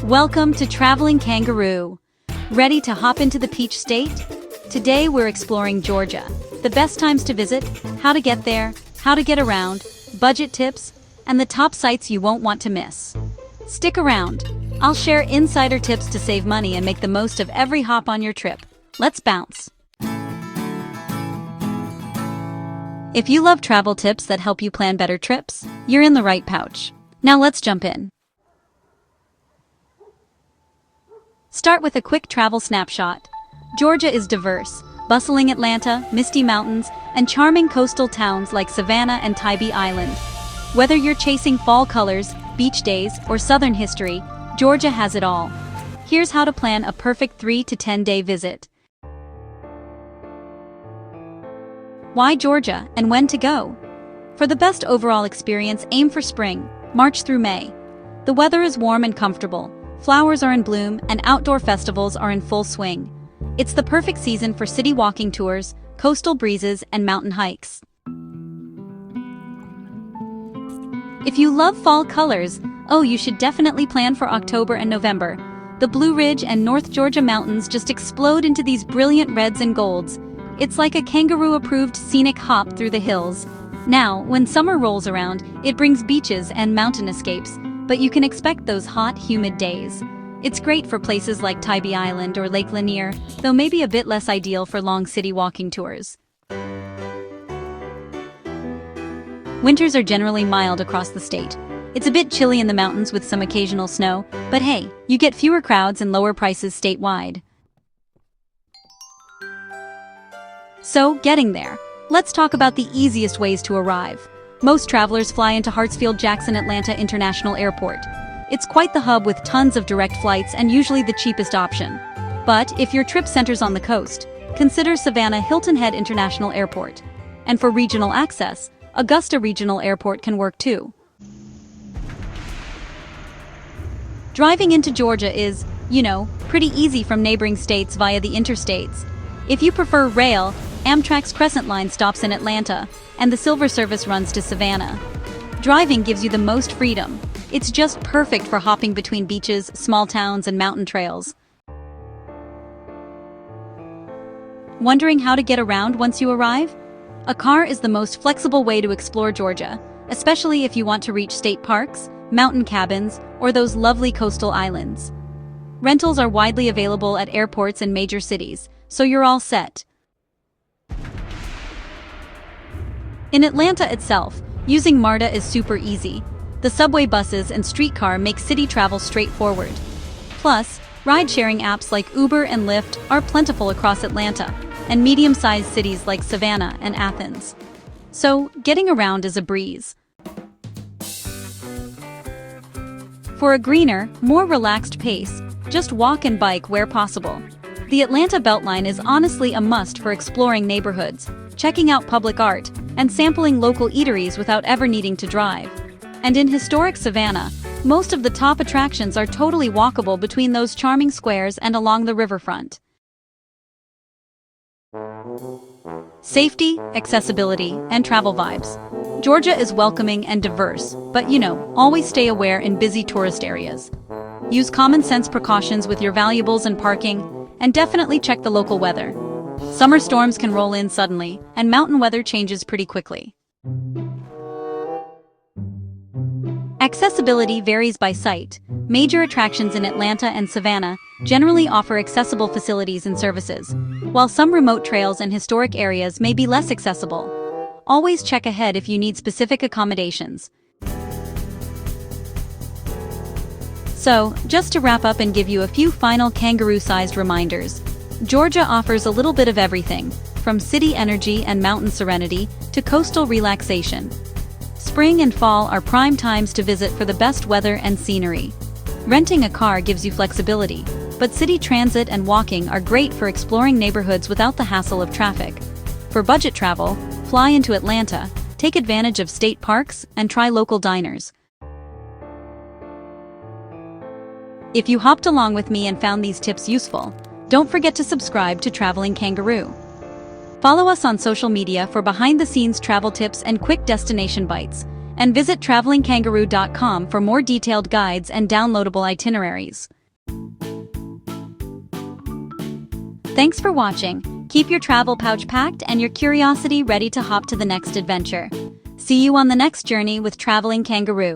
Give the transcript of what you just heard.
Welcome to Traveling Kangaroo. Ready to hop into the Peach State? Today we're exploring Georgia. The best times to visit, how to get there, how to get around, budget tips, and the top sites you won't want to miss. Stick around. I'll share insider tips to save money and make the most of every hop on your trip. Let's bounce. If you love travel tips that help you plan better trips, you're in the right pouch. Now let's jump in. Start with a quick travel snapshot. Georgia is diverse. Bustling Atlanta, misty mountains, and charming coastal towns like Savannah and Tybee Island. Whether you're chasing fall colors, beach days, or southern history, Georgia has it all. Here's how to plan a perfect 3 to 10-day visit. Why Georgia and when to go? For the best overall experience, aim for spring, March through May. The weather is warm and comfortable, flowers are in bloom, and outdoor festivals are in full swing. It's the perfect season for city walking tours, coastal breezes, and mountain hikes. If you love fall colors, you should definitely plan for October and November. The Blue Ridge and North Georgia mountains just explode into these brilliant reds and golds. It's like a kangaroo-approved scenic hop through the hills. Now, when summer rolls around, it brings beaches and mountain escapes, but you can expect those hot, humid days. It's great for places like Tybee Island or Lake Lanier, though maybe a bit less ideal for long city walking tours. Winters are generally mild across the state. It's a bit chilly in the mountains with some occasional snow, but hey, you get fewer crowds and lower prices statewide. So, getting there. Let's talk about the easiest ways to arrive. Most travelers fly into Hartsfield-Jackson Atlanta International Airport. It's quite the hub with tons of direct flights and usually the cheapest option. But if your trip centers on the coast, consider Savannah Hilton Head International Airport. And for regional access, Augusta Regional Airport can work too. Driving into Georgia is, pretty easy from neighboring states via the interstates. If you prefer rail, Amtrak's Crescent Line stops in Atlanta, and the Silver Service runs to Savannah. Driving gives you the most freedom. It's just perfect for hopping between beaches, small towns, and mountain trails. Wondering how to get around once you arrive? A car is the most flexible way to explore Georgia, especially if you want to reach state parks, mountain cabins, or those lovely coastal islands. Rentals are widely available at airports and major cities, so you're all set. In Atlanta itself, using MARTA is super easy. The subway buses and streetcar make city travel straightforward. Plus, ride-sharing apps like Uber and Lyft are plentiful across Atlanta, and medium-sized cities like Savannah and Athens. So, getting around is a breeze. For a greener, more relaxed pace, just walk and bike where possible. The Atlanta Beltline is honestly a must for exploring neighborhoods, checking out public art, and sampling local eateries without ever needing to drive. And in historic Savannah, most of the top attractions are totally walkable between those charming squares and along the riverfront. Safety, accessibility, and travel vibes. Georgia is welcoming and diverse, but always stay aware in busy tourist areas. Use common sense precautions with your valuables and parking, and definitely check the local weather. Summer storms can roll in suddenly, and mountain weather changes pretty quickly. Accessibility varies by site. Major attractions in Atlanta and Savannah generally offer accessible facilities and services, while some remote trails and historic areas may be less accessible. Always check ahead if you need specific accommodations. So, just to wrap up and give you a few final kangaroo-sized reminders, Georgia offers a little bit of everything, from city energy and mountain serenity to coastal relaxation. Spring and fall are prime times to visit for the best weather and scenery. Renting a car gives you flexibility, but city transit and walking are great for exploring neighborhoods without the hassle of traffic. For budget travel, fly into Atlanta, take advantage of state parks, and try local diners. If you hopped along with me and found these tips useful, don't forget to subscribe to Traveling Kangaroo. Follow us on social media for behind-the-scenes travel tips and quick destination bites. and visit travelingkangaroo.com for more detailed guides and downloadable itineraries. Thanks for watching. Keep your travel pouch packed and your curiosity ready to hop to the next adventure. See you on the next journey with Traveling Kangaroo.